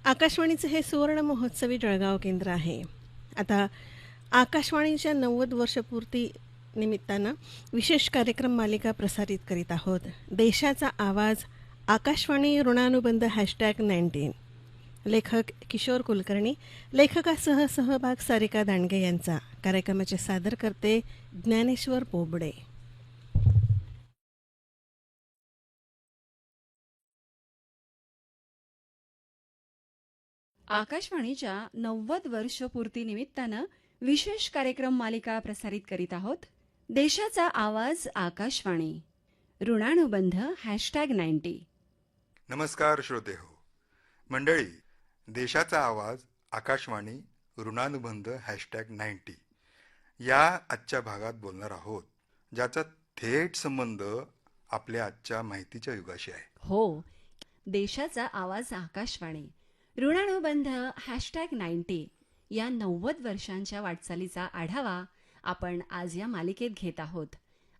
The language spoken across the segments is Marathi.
आकाशवाणीचं हे सुवर्ण महोत्सवी जळगाव केंद्र आहे. आता आकाशवाणीच्या 90 वर्षपूर्ती निमित्तानं विशेष कार्यक्रम मालिका प्रसारित करीत आहोत. देशाचा आवाज आकाशवाणी ऋणानुबंध #19. लेखक किशोर कुलकर्णी, लेखकासह सहभाग सारिका दांडगे यांचा. कार्यक्रमाचे सादर करते ज्ञानेश्वर पोबडे. आकाशवाणीच्या 90 वर्षपूर्तीनिमित्तानं विशेष कार्यक्रम मालिका प्रसारित करीत आहोत. देशाचा आवाज आकाशवाणी ऋणानुबंध #90. नमस्कार श्रोते हो मंडळी, देशाचा आवाज आकाशवाणी ऋणानुबंध #90 या आजच्या भागात बोलणार आहोत, ज्याचा थेट संबंध आपल्या आजच्या माहितीच्या युगाशी आहे. हो, देशाचा आवाज आकाशवाणी ऋणानुबंध #90 या 90 वर्षांच्या वाटचालीचा आढावा आपण आज या मालिकेत घेत आहोत.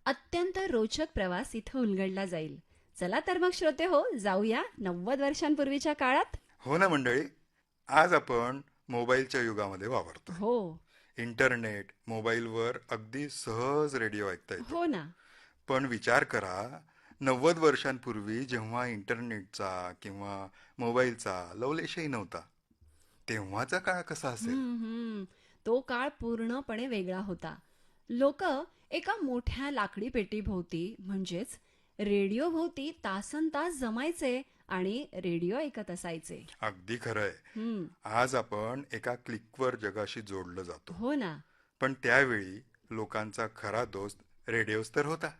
अत्यंत रोचक प्रवास इथं उलगडला जाईल. चला तर मग श्रोते हो, जाऊया 90 वर्षांपूर्वीच्या काळात. हो ना मंडळी, आज आपण मोबाईलच्या युगामध्ये वावरतो. हो इंटरनेट, मोबाईलवर अगदी सहज रेडिओ ऐकता येतो. हो ना. पण विचार करा, 90 वर्षांपूर्वी जेव्हा इंटरनेटचा किंवा मोबाईलचा लवलेशही नव्हता, तेव्हाचा काळ कसा असेल? तो काळ पूर्णपणे वेगळा होता. लोक एका मोठ्या लाकडी पेटीभोवती म्हणजेच रेडिओ भोवती तासनतास जमायचे आणि रेडिओ ऐकत असायचे. अगदी खरंय. आज आपण एका क्लिकवर जगाशी जोडलं जातो. हो ना. पण त्यावेळी लोकांचा खरा दोस्त रेडिओच तर होता.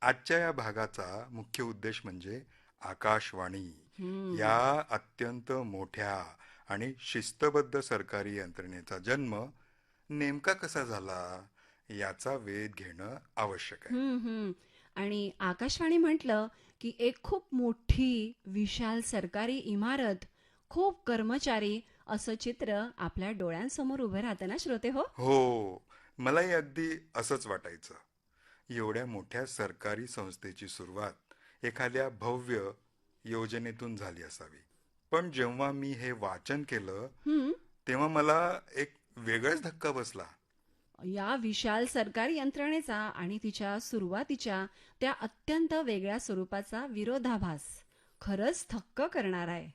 आजच्या या भागाचा मुख्य उद्देश म्हणजे आकाशवाणी या अत्यंत मोठ्या आणि शिस्तबद्ध सरकारी यंत्रणेचा जन्म नेमका कसा झाला याचा वेध घेणं आवश्यक आहे. आणि आकाशवाणी म्हटलं की एक खूप मोठी विशाल सरकारी इमारत, खूप कर्मचारी असं चित्र आपल्या डोळ्यांसमोर उभं राहतं ना श्रोते हो. हो, मलाही अगदी असंच वाटायचं. एवढ्या मोठ्या सरकारी संस्थेची सुरुवात एखाद्या भव्य योजनेतून झाली असावी. पण जेव्हा मी हे वाचन केलं तेव्हा मला एक वेगळाच धक्का बसला. या विशाल सरकारी यंत्रणेचा आणि तिच्या सुरुवातीच्या त्या अत्यंत वेगळ्या स्वरूपाचा विरोधाभास खरंच थक्क करणार आहे.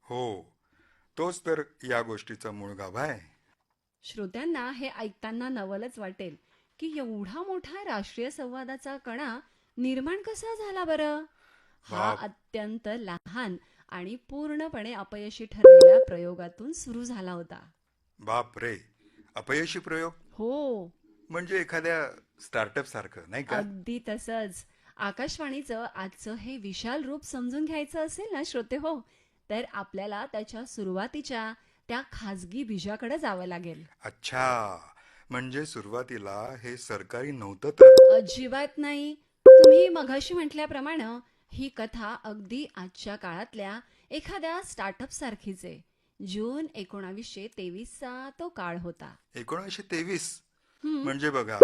हो, तोच तर या गोष्टीचा मूळ गाभा आहे. श्रोत्यांना हे ऐकताना नवलच वाटेल की एवढा मोठा राष्ट्रीय संवादाचा कणा निर्माण कसा झाला बरं. हा अत्यंत लहान आणि पूर्णपणे अपयशी ठरलेल्या प्रयोगातून सुरू झाला होता. बाप रे, अपयशी प्रयोग? हो, म्हणजे एखाद्या स्टार्टअप सारखं, नाही का? अगदी तसंच. आकाशवाणीचं आजचं हे विशाल रूप समजून घ्यायचं असेल ना श्रोते हो, तर आपल्याला त्याच्या सुरुवातीच्या त्या खाजगी बीजाकडे जावं लागेल. अच्छा, म्हणजे सुरुवातीला हे सरकारी नव्हतं तर? अजिबात नाही. तुम्ही मघाशी म्हटल्याप्रमाणे ही कथा अगदी आजच्या काळातल्या एखाद्या स्टार्टअप सारखीच आहे. जून 1923चा तो काळ होता. 1923 म्हणजे बघा,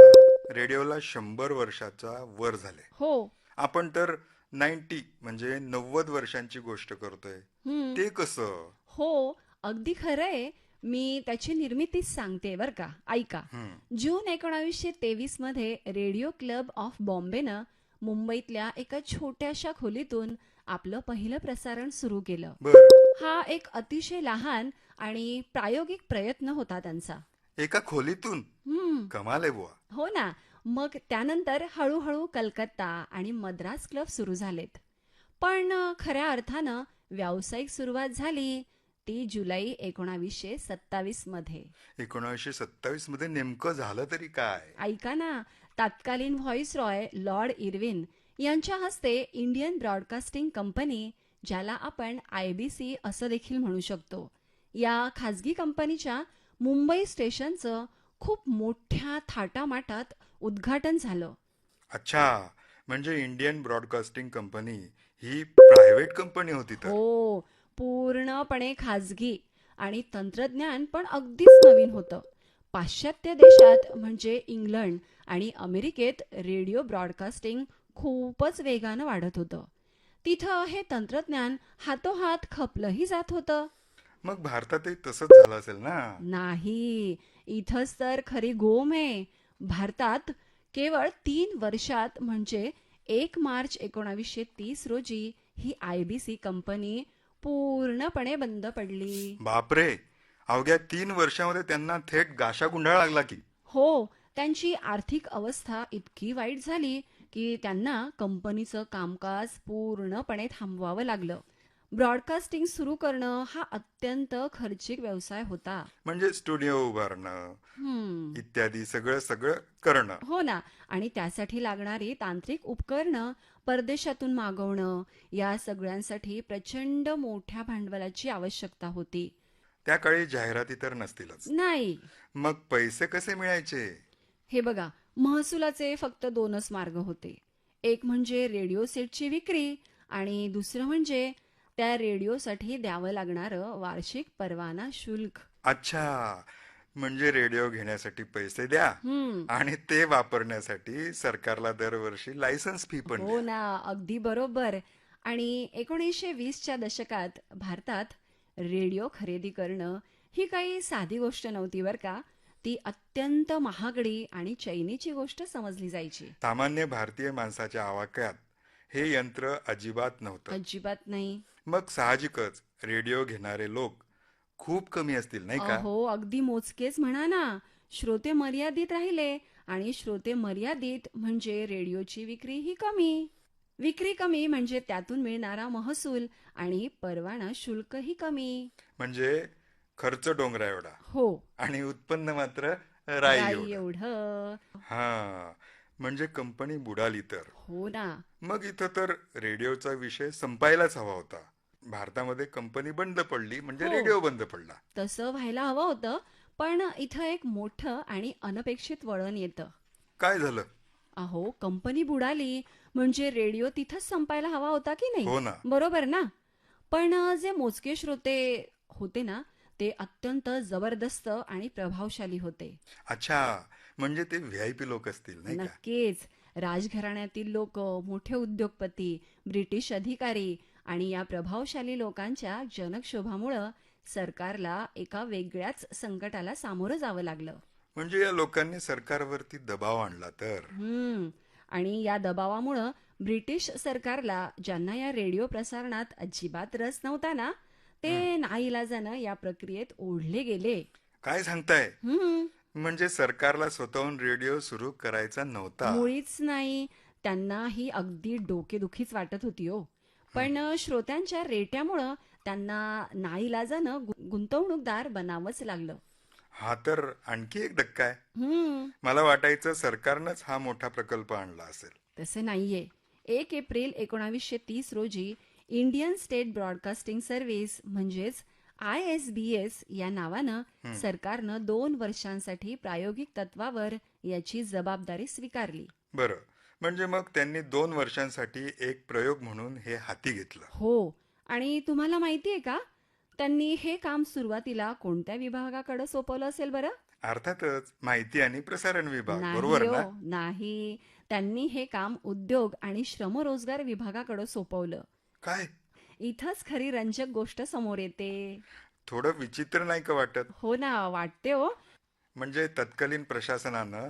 रेडिओला 100 वर्षाचा वर झाले. हो. आपण तर 90 वर्षांची गोष्ट करतोय. ते कसं? हो, अगदी खरंय. मी त्याची निर्मितीच सांगते बर का, ऐका. जून 1923 मध्ये रेडिओ क्लब ऑफ बॉम्बेनं मुंबईतल्या एका छोट्याशा खोलीतून आपलं पहिलं प्रसारण सुरू केलं. हा एक अतिशय लहान आणि प्रायोगिक प्रयत्न होता त्यांचा. एका खोलीतून? कमाल आहे बुवा. हो ना. मग त्यानंतर हळूहळू कलकत्ता आणि मद्रास क्लब सुरू झालेत. पण खऱ्या अर्थानं व्यावसायिक सुरुवात झाली ती जुलै 1927 मध्ये. 1927 मध्ये नेमकं झालं तरी काय? ऐका ना, तत्कालीन व्हॉइसरॉय लॉर्ड इर्विन यांच्या हस्ते इंडियन ब्रॉडकास्टिंग कंपनी, ज्याला आपण IBC असं देखील म्हणू शकतो, या खाजगी कंपनीच्या मुंबई स्टेशनचं खूप मोठ्या थाटामाटात उद्घाटन झालं. अच्छा, म्हणजे इंडियन ब्रॉडकास्टिंग कंपनी ही प्रायव्हेट कंपनी होती तर? हो, पूर्णपणे खाजगी आणि तंत्रज्ञान पण अगदीच नवीन होतं. पाश्चात्य देशात म्हणजे इंग्लंड आणि अमेरिकेत रेडिओ ब्रॉडकास्टिंग खूपच वेगानं वाढत होतं. तिथं हे तंत्रज्ञान हातोहात खपलंही जात होतं. मग भारतातही तसंच झालं असेल ना? नाही, इथंच तर खरी गोम आहे. भारतात केवळ 3 वर्षात म्हणजे 1 मार्च 1930 रोजी ही IBC कंपनी पूर्णपणे बंद पडली. बापरे, अवघ्या 3 वर्षामध्ये त्यांना थेट गाशा गुंडाळा लागला की. हो, त्यांची आर्थिक अवस्था इतकी वाईट झाली की त्यांना कंपनीचं कामकाज पूर्णपणे थांबवावं लागलं. ब्रॉडकास्टिंग सुरू करणं हा अत्यंत खर्चिक व्यवसाय होता. म्हणजे स्टुडिओ उभारणं हम्म. इत्यादी सगळं सगळं करणं. हो ना. आणि त्यासाठी लागणारी तांत्रिक उपकरणं परदेशातून मागवणं, या सगळ्यांसाठी प्रचंड मोठ्या भांडवलाची आवश्यकता होती. त्या काळी जाहिराती तर नसतीलच. नाही, मग पैसे कसे मिळायचे? हे बघा, महसुलाचे फक्त 2च मार्ग होते. एक म्हणजे रेडिओ सेटची विक्री आणि दुसरं म्हणजे त्या रेडिओसाठी द्यावं लागणारं वार्षिक परवाना शुल्क. अच्छा, म्हणजे रेडिओ घेण्यासाठी पैसे द्या हम्म. आणि ते वापरण्यासाठी सरकारला दरवर्षी लायसन्स फी पण हो द्या. ना, अगदी बरोबर. आणि 1920च्या दशकात भारतात रेडिओ खरेदी करणं ही काही साधी गोष्ट नव्हती बरं का. ती अत्यंत महागडी आणि चैनीची गोष्ट समजली जायची. सामान्य भारतीय माणसाच्या आवाक्यात हे यंत्र अजिबात नव्हतं. अजिबात नाही. मग साहजिकच रेडिओ घेणारे लोक खूप कमी असतील नाही का? अहो, अगदी मोजकेच म्हणा ना. श्रोते मर्यादित राहिले आणि श्रोते मर्यादित म्हणजे रेडिओची विक्री ही कमी. विक्री कमी म्हणजे त्यातून मिळणारा महसूल आणि परवाना शुल्कही कमी. म्हणजे खर्च डोंगरा एवढा हो, आणि उत्पन्न मात्र राई राई एवढं. एवढं. हा, म्हणजे कंपनी बुडाली तर. हो ना. मग इथं तर रेडिओचा विषय संपायलाच हवा होता. भारतामध्ये कंपनी बंद पडली म्हणजे हो, रेडिओ बंद पडला. तसं व्हायला हवं होतं. पण इथं एक मोठं आणि अनपेक्षित वळण येतं. काय झालं? अहो, कंपनी बुडाली म्हणजे रेडिओ तिथंच संपायला हवा होता की नाही? हो ना. बरोबर ना? पण जे मोजके श्रोते होते ना, ते अत्यंत जबरदस्त आणि प्रभावशाली होते. अच्छा, म्हणजे ते VIP लोक असतील नाही का? नक्कीच. राजघराण्यातील लोक, मोठे उद्योगपती, ब्रिटिश अधिकारी आणि या प्रभावशाली लोकांच्या जनक्षोभामुळं सरकारला एका वेगळ्याच संकटाला सामोरं जावं लागलं. म्हणजे या लोकांनी सरकारवरती दबाव आणला तर. हम्म. आणि या दबावामुळं ब्रिटिश सरकारला, ज्यांना या रेडिओ प्रसारणात अजिबात रस नव्हता ना, ते नाईलाजानं या प्रक्रियेत ओढले गेले. काय सांगताय? हम्म. म्हणजे सरकारला स्वतःहून रेडिओ सुरू करायचा नव्हता. मुळीच नाही. त्यांना ही अगदी डोकेदुखीच वाटत होती हो. पण श्रोत्यांच्या रेट्यामुळं त्यांना नाईलाजानं गुंतवणूकदार बनावंच लागलं. हा तर आणखी एक धक्का आहे. हम्म. मला वाटायचं सरकारनंच हा मोठा प्रकल्प आणला असेल. तसं नाहीये. 1 एप्रिल 1930 रोजी इंडियन स्टेट ब्रॉडकास्टिंग सर्व्हिस म्हणजेच ISBS या नावानं सरकारनं 2 वर्षांसाठी प्रायोगिक तत्वावर याची जबाबदारी स्वीकारली. बरं, म्हणजे मग त्यांनी 2 वर्षांसाठी एक प्रयोग म्हणून हे हाती घेतलं. हो. आणि तुम्हाला माहितीये का, त्यांनी हे काम सुरुवातीला कोणत्या विभागाकडे सोपवलं असेल बरं? अर्थातच माहिती आणि प्रसारण विभाग, नाही बरोबर ना? हो, नाही. त्यांनी हे काम उद्योग आणि श्रमरोजगार विभागाकडे सोपवलं. काय? इथंच खरी रंजक गोष्ट समोर येते. थोडं विचित्र नाही का वाटत? हो ना, वाटते हो. म्हणजे तत्कालीन प्रशासनानं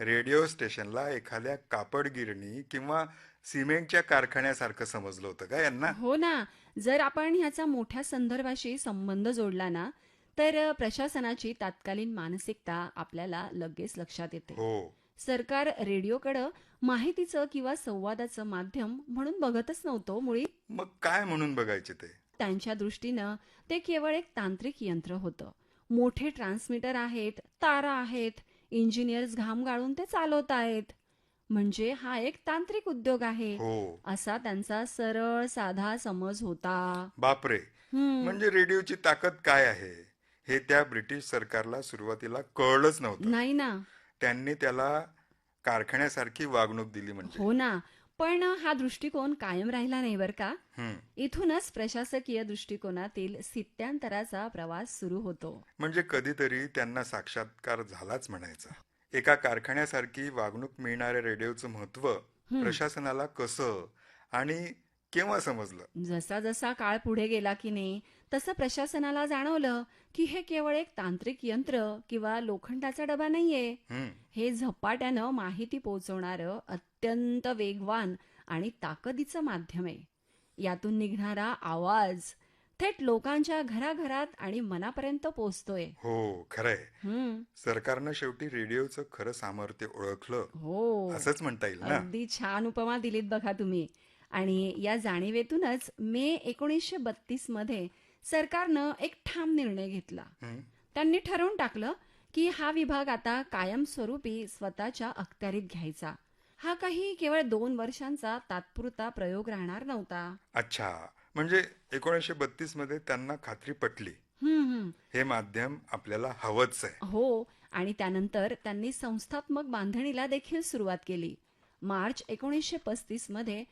रेडिओ स्टेशनला एखाद्या कापड गिरणी किंवा सिमेंटच्या कारखान्यासारखं समजलं होतं का यांना? हो ना. जर आपण ह्याचा मोठ्या संदर्भाशी संबंध जोडला ना, तर प्रशासनाची तत्कालीन मानसिकता आपल्याला लगेच लक्षात येते. हो. सरकार रेडिओकडं माहितीचं किंवा संवादाचं माध्यम म्हणून बघतच नव्हतं मुळी. मग काय म्हणून बघायचे ते? त्यांच्या दृष्टीनं ते केवळ एक तांत्रिक यंत्र होतं. मोठे ट्रान्समीटर आहेत, तारा आहेत, इंजिनियर्स घाम गाळून ते चालवत आहेत. म्हणजे हा एक तांत्रिक उद्योग आहे, हो. असा त्यांचा सरळ साधा समज होता. बापरे, म्हणजे रेडिओची ताकद काय आहे हे त्या ब्रिटिश सरकारला सुरुवातीला कळलंच नव्हतं. नाही ना. त्यांनी त्याला कारखान्यासारखी वागणूक दिली म्हणजे. हो ना. पण हा दृष्टिकोन कायम राहिला नाही बरं का. हम्म. इथूनच प्रशासकीय दृष्टिकोनातील स्थित्यांतराचा प्रवास सुरू होतो. म्हणजे कधीतरी त्यांना साक्षात्कार झालाच म्हणायचा. एका कारखान्यासारखी वागणूक मिळणाऱ्या रेडिओचं महत्व प्रशासनाला कसं आणि केव्हा समजलं? जसा जसा काळ पुढे गेला की नाही तसं प्रशासनाला जाणवलं की हे केवळ एक तांत्रिक यंत्र किंवा लोखंडाचा डबा नाहीये. हम्म. हे झपाट्यानं माहिती पोहोचवणारं अत्यंत वेगवान आणि ताकदीचं माध्यम आहे. यातून निघणारा आवाज थेट लोकांच्या घराघरात आणि मनापर्यंत पोहोचतोय. हो, खरंय. हम्म. सरकारनं शेवटी रेडिओचं खरं सामर्थ्य ओळखलं, हो, असंच म्हणता येईल ना? अगदी छान उपमा दिलीत बघा तुम्ही. आणि या जाणीवेतूनच मे 1932 मध्ये सरकारनं एक ठाम निर्णय घेतला. हम्म. त्यांनी ठरवून टाकलं की हा विभाग आता कायमस्वरूपी स्वतःच्या अखत्यारीत घ्यायचा. हा काही केवळ 2 वर्षांचा तात्पुरता प्रयोग राहणार नव्हता. अच्छा, म्हणजे 1932 मध्ये त्यांना खात्री पटली, हम्म. हे माध्यम आपल्याला हवंच आहे. हो, आणि त्यानंतर त्यांनी संस्थात्मक बांधणीला देखील सुरुवात केली. मार्च 1935 मध्ये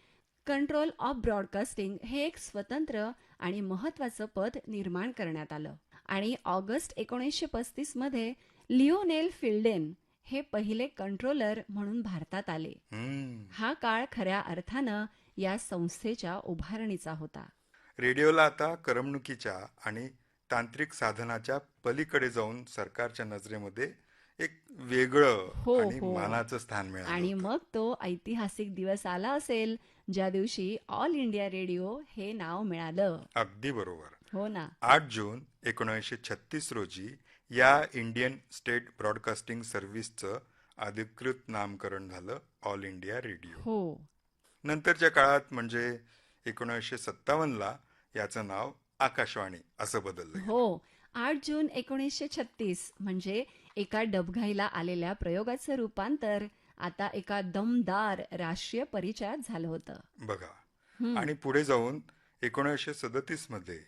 कंट्रोल ऑफ ब्रॉडकास्टिंग हे एक स्वतंत्र आणि महत्वाचं पद निर्माण करण्यात आलं. आणि ऑगस्ट 1935 मध्ये लिओनेल फिल्डेन हे पहिले कंट्रोलर म्हणून भारतात आले. हम्म. हा काळ खऱ्या अर्थानं या संस्थेच्या उभारणीचा होता. रेडिओला आता करमणुकीच्या आणि तांत्रिक साधनाच्या पलीकडे जाऊन सरकारच्या नजरेमध्ये एक वेगळं हो, आणि हो. मानाचं स्थान मिळालं आणि होतं. मग तो ऐतिहासिक दिवस आला असेल ज्या दिवशी ऑल इंडिया रेडिओ हे नाव मिळालं. अगदी बरोबर. हो ना. 8 जून 1936 रोजी या इंडियन स्टेट ब्रॉडकास्टिंग सर्व्हिसचं अधिकृत नामकरण झालं ऑल इंडिया रेडिओ. हो. नंतरच्या काळात म्हणजे 1957ला याचं नाव आकाशवाणी असं बदललं गेलं. हो, 8 जून 1936 म्हणजे एका डबघाईला आलेल्या प्रयोगाचं रूपांतर आता एका दमदार राष्ट्रीय परिचयात झालं होतं. बघा, आणि पुढे जाऊन 1937 मध्ये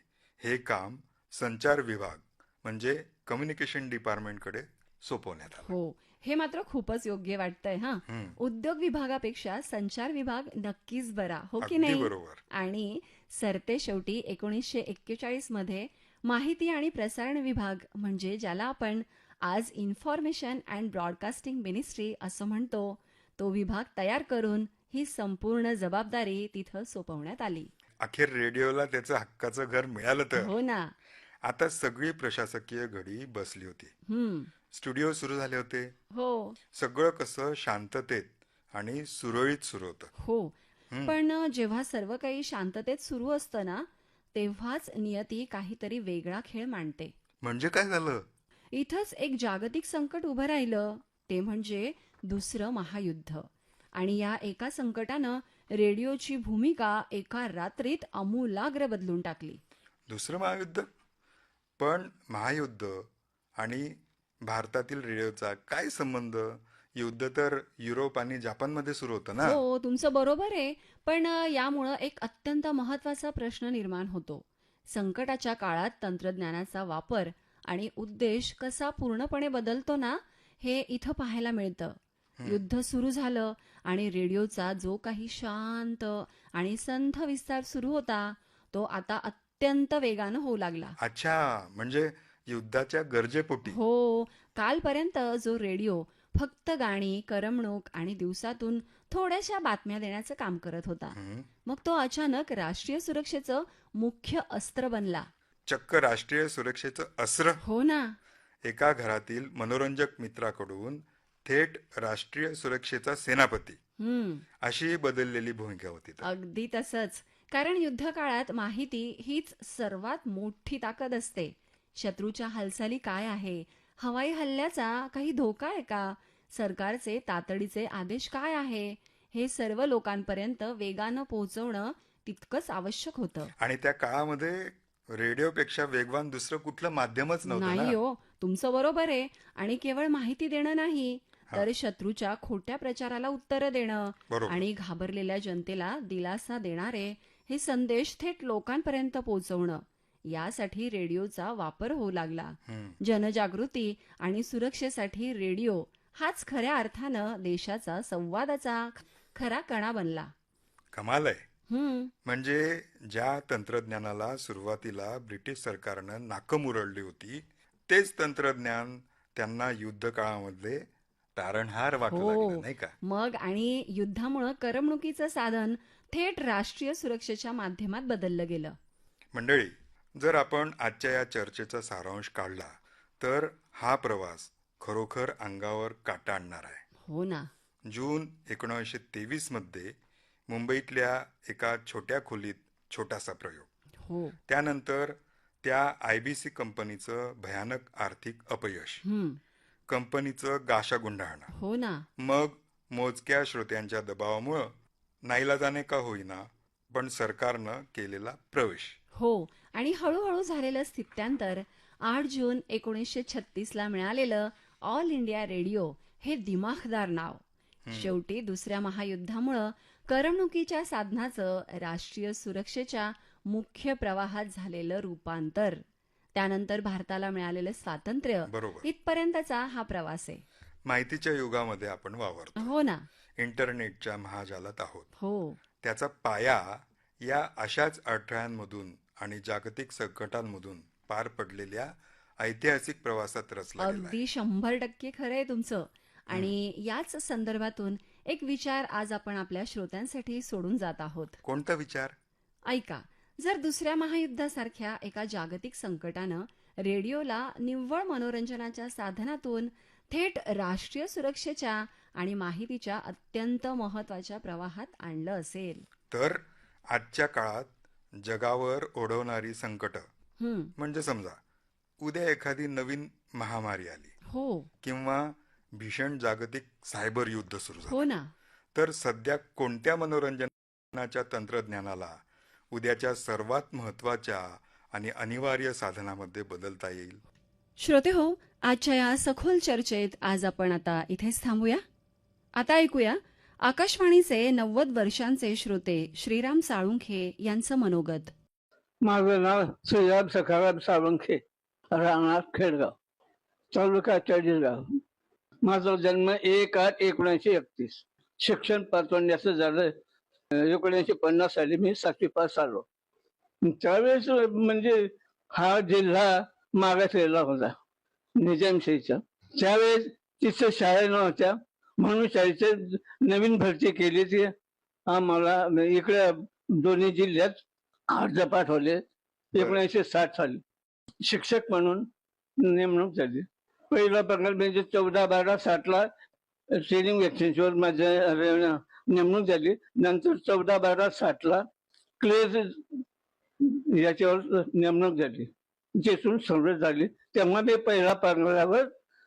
हे काम संचार विभाग म्हणजे कम्युनिकेशन डिपार्टमेंटकडे सोपवण्यात आलं. हो, हे मात्र खूपच योग्य वाटतंय. हा, हम्म. उद्योग विभागापेक्षा संचार विभाग नक्कीच बरा, हो की अगदी नाही? बरोबर. आणि सरते शेवटी 1941 मध्ये माहिती आणि प्रसारण विभाग म्हणजे ज्याला आपण आज इन्फॉर्मेशन अँड ब्रॉडकास्टिंग मिनिस्ट्री असं म्हणतो, तो विभाग तयार करून ही संपूर्ण जबाबदारी तिथं सोपवण्यात आली. अखेर रेडिओला त्याचं हक्काचं घर मिळालं तर. हो ना. आता सगळी प्रशासकीय घडी बसली होती. हम्म. स्टुडिओ सुरू झाले होते. हो. सगळं कसं शांततेत आणि सुरळीत सुरू होतं. हो, पण जेव्हा सर्व काही शांततेत सुरू असतं ना, तेव्हाच नियती काहीतरी वेगळा खेळ मांडते. म्हणजे काय झालं? इथंच एक जागतिक संकट उभं राहिलं, ते म्हणजे दुसरं महायुद्ध. आणि या एका संकटानं रेडिओची भूमिका एका रात्रीत आमूलाग्र बदलून टाकली. दुसरं महायुद्ध? पण महायुद्ध आणि भारतातील रेडिओचा काय संबंध? युद्ध तर युरोप आणि जपानमध्ये सुरू होतं ना. हो, तुमचं बरोबर आहे. पण यामुळं एक अत्यंत महत्वाचा प्रश्न निर्माण होतो. संकटाच्या काळात तंत्रज्ञानाचा वापर आणि उद्देश कसा पूर्णपणे बदलतो ना, हे इथं पाहायला मिळतं. युद्ध सुरू झालं आणि रेडिओचा जो काही शांत आणि संथ विस्तार सुरू होता, तो आता अत्यंत वेगानं होऊ लागला. अच्छा, म्हणजे युद्धाच्या गरजेपोटी. हो, कालपर्यंत जो रेडिओ फक्त गाणी, करमणूक आणि दिवसातून थोड्याशा बातम्या देण्याचं काम करत होता, हम्म. मग तो अचानक राष्ट्रीय सुरक्षेचं मुख्य अस्त्र बनला. चक्क राष्ट्रीय सुरक्षेचं अस्त्र. हो ना. एका घरातील मनोरंजक मित्राकडून थेट राष्ट्रीय सुरक्षेचा सेनापती अशी बदललेली भूमिका होती. अगदी तसंच. कारण युद्ध काळात माहिती हीच सर्वात मोठी ताकद असते. शत्रूच्या हालचाली काय आहे, हवाई हल्ल्याचा काही धोका आहे का, सरकारचे तातडीचे आदेश काय आहे, हे सर्व लोकांपर्यंत वेगानं पोहोचवणं तितकंच आवश्यक होतं. आणि त्या काळामध्ये रेडिओपेक्षा वेगवान दुसरं कुठलं माध्यमच नव्हतं नाही ना. हो, तुमचं बरोबर आहे. आणि केवळ माहिती देणं नाही, तर शत्रूच्या खोट्या प्रचाराला उत्तरं देणं बरोबर. आणि घाबरलेल्या जनतेला दिलासा देणारे हे संदेश थेट लोकांपर्यंत पोहोचवणं, यासाठी रेडिओचा वापर होऊ लागला. जनजागृती आणि सुरक्षेसाठी रेडिओ हाच खऱ्या अर्थानं देशाचा संवादाचा खरा कणा बनला. कमाल आहे. हम्म. म्हणजे ज्या तंत्रज्ञानाला सुरुवातीला ब्रिटिश सरकारनं नाकं मुरडली होती, तेच तंत्रज्ञान त्यांना युद्ध काळामध्ये तारणहार वाटू लागलं, हो, नाही का? मग आणि युद्धामुळं करमणुकीचं साधन थेट राष्ट्रीय सुरक्षेच्या माध्यमात बदललं गेलं. मंडळी, जर आपण आजच्या या चर्चेचा सारांश काढला तर हा प्रवास खरोखर अंगावर काटा आणणार आहे. हो ना. जून 1923 मध्ये मुंबईतल्या एका छोट्या खोलीत छोटासा प्रयोग. हो. त्यानंतर त्या IBC कंपनीचं भयानक आर्थिक अपयश, कंपनीचं गाशागुंडाळणं, हो ना. मग मोजक्या श्रोत्यांच्या दबावामुळं नाईलाजाने का होईना पण सरकारनं केलेला प्रवेश. हो, आणि हळूहळू झालेलं स्थित्यांतर 8 जून 1936 ला मिळालेलं ऑल इंडिया रेडिओ हे दिमाखदार नाव. शेवटी दुसऱ्या महायुद्धामुळं करमणुकीच्या साधनाचं राष्ट्रीय सुरक्षेच्या मुख्य प्रवाहात झालेलं रूपांतर, त्यानंतर भारताला मिळालेलं स्वातंत्र्य, बरोबर. इथपर्यंतचा हा प्रवास आहे. माहितीच्या युगामध्ये आपण वावरतो. हो ना. इंटरनेटच्या महाजालात आहोत. हो. त्याचा पाया या अशाच अडथळ्यांमधून आणि जागतिक संकटांमधून पार पडलेल्या ऐतिहासिक प्रवासात रचला गेला आहे. अगदी 100% खरंय तुमचं. आणि याच संदर्भातून एक विचार आज आपण आपल्या श्रोत्यांसाठी सोडून जात आहोत. कोणता विचार? ऐका, जर दुसऱ्या महायुद्धासारख्या एका जागतिक संकटानं रेडिओला निव्वळ मनोरंजनाच्या साधनातून थेट राष्ट्रीय सुरक्षेच्या आणि माहितीच्या अत्यंत महत्वाच्या प्रवाहात आणलं असेल तर आजच्या काळात जगावर ओढवणारी संकट म्हणजे समजा उद्या एखादी नवीन महामारी आली, हो किंवा भीषण जागतिक सायबर युद्ध सुरू हो झालं, ना. तर सध्या कोणत्या मनोरंजनाच्या तंत्रज्ञानाला उद्याच्या सर्वात महत्वाच्या आणि अनिवार्य साधनामध्ये बदलता येईल? श्रोते हो, आजच्या या सखोल चर्चेत आज आपण आता इथेच थांबूया. आता ऐकूया आकाशवाणीचे 90 वर्षांचे श्रोते श्रीराम साळुंखे यांचं मनोगत. माझं नाव श्रीराम सखाराम साळुंखे, राहणार खेडगाव, तालुका चाळीसगाव. माझा जन्म 1/8/1931. शिक्षण पाचवण्याचं झालं 1950 साली. मी 7वी पास झालो. त्यावेळेस म्हणजे हा जिल्हा मागासलेला होता निजामशाहीचा. त्यावेळेस तिथं शाळा नव्हत्या म्हणून शाळेचे नवीन भरती केली. ती आम्हाला इकडे दोन्ही जिल्ह्यात अर्ज पाठवले. 1960 साली शिक्षक म्हणून नेमणूक झाली. पहिला पगार म्हणजे 14/12/60 ट्रेनिंग एक्सचेंजवर माझ्या नेमणूक झाली. नंतर 14/12/60 क्लेज याच्यावर नेमणूक झाली, जिथून सर्व्हिस झाली. तेव्हा मी पहिला पगारावर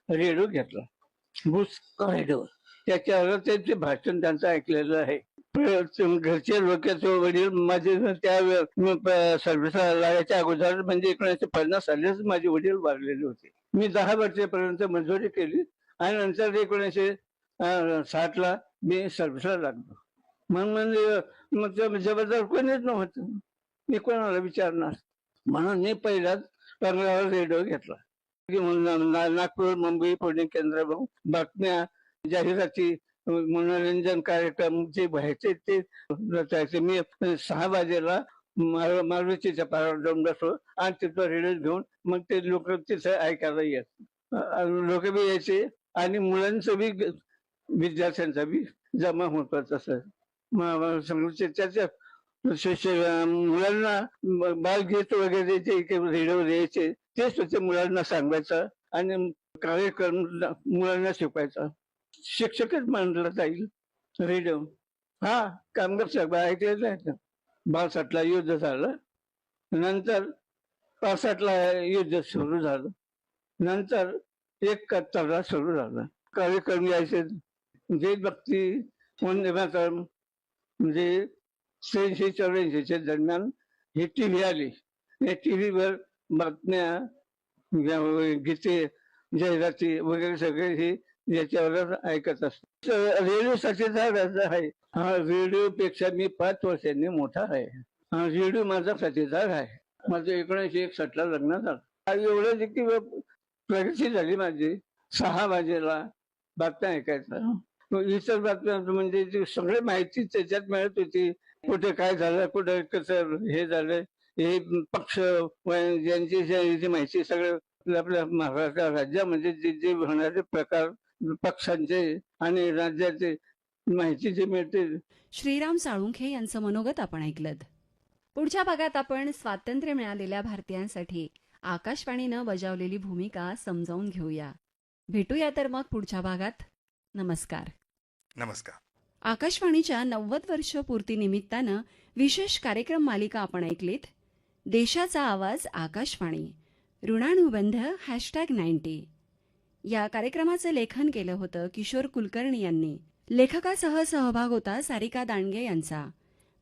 रेडिओ घेतला, बुस रेडिओ. त्याच्यावर त्यांचे भाषण त्यांचं ऐकलेलं आहे. घरचे लोकांचे वडील माझे त्या सर्व्हिसला लागायच्या अगोदर म्हणजे 1950 सालीच माझे वडील वारलेले होते. मी 10 वर्षापर्यंत मजुरी केली आणि नंतर 1960 मी सर्व्हिसला लागलो. मग जबरदस्त कोणीच नव्हतं, मी कोणाला विचारणार. म्हणून मी पहिलाच पगारावर रेडिओ घेतला. नागपूर, मुंबई, पुणे केंद्रावरून बातम्या, जाहिराती, मनोरंजन कार्यक्रम जे व्हायचे ते रचायचे. मी 6 वाजेला मारुतीच्या पारावर जाऊन बसलो आणि तिथं रेडिओ घेऊन मग ते लोक तिथे ऐकायला येत. लोक बी यायचे आणि मुलांचं बी विद्यार्थ्यांचा बी जमा होत. तसं त्याच्या मुलांना बालगीत वगैरे जे रेडिओ द्यायचे ते सुद्धा मुलांना सांगायचं आणि कार्यक्रम मुलांना शिकवायचा. शिक्षकच मानला जाईल रेडिओ. हा, कामगार सभा ऐकलेलं आहे ना. 62 युद्ध झालं, नंतर 65 युद्ध सुरू झालं, नंतर 71 सुरू झालं. कार्यक्रम यायचे देशभक्ती, वंदे मातरम, म्हणजे 83-84 दरम्यान ही TV आली. या TVवर बातम्या, गीते, जाहिराती वगैरे सगळे हे याच्यावर ऐकत असतो. रेडिओ साथीदार आहे. हा, रेडिओ पेक्षा मी 5 वर्षांनी मोठा आहे. हा, रेडिओ माझा साथीदार आहे. माझं 1961 लग्न झालं. एवढं की प्रगती झाली माझी. 6 वाजेला बातम्या ऐकायचा. इतर बातम्या म्हणजे सगळी माहिती त्याच्यात मिळत होती. कुठे काय झालं, कुठे कसं हे झालं, हे पक्ष यांची माहिती सगळं आपल्या महाराष्ट्र राज्यामध्ये जे होणारे प्रकार पक्षांचे आणि राज्याचे माहिती जे मिळते श्रीराम साळुंखे यांचं मनोगत आपण ऐकलं. पुढच्या भागात आपण स्वातंत्र्य मिळालेल्या भारतीयांसाठी आकाशवाणीनं बजावलेली भूमिका समजावून घेऊया. भेटूया तर मग पुढच्या भागात. नमस्कार. नमस्कार. आकाशवाणीच्या 90 वर्ष पूर्तीनिमित्तानं विशेष कार्यक्रम मालिका आपण ऐकलीत. देशाचा आवाज आकाशवाणी ऋणानुबंध #90. या कार्यक्रमाचं लेखन केलं होतं किशोर कुलकर्णी यांनी. लेखकासह सहभाग होता सारिका दांडगे यांचा.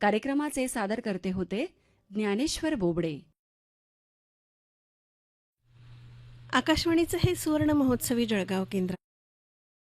कार्यक्रमाचे सादरकर्ते होते ज्ञानेश्वर बोबडे. आकाशवाणीचं हे सुवर्ण महोत्सवी जळगाव केंद्र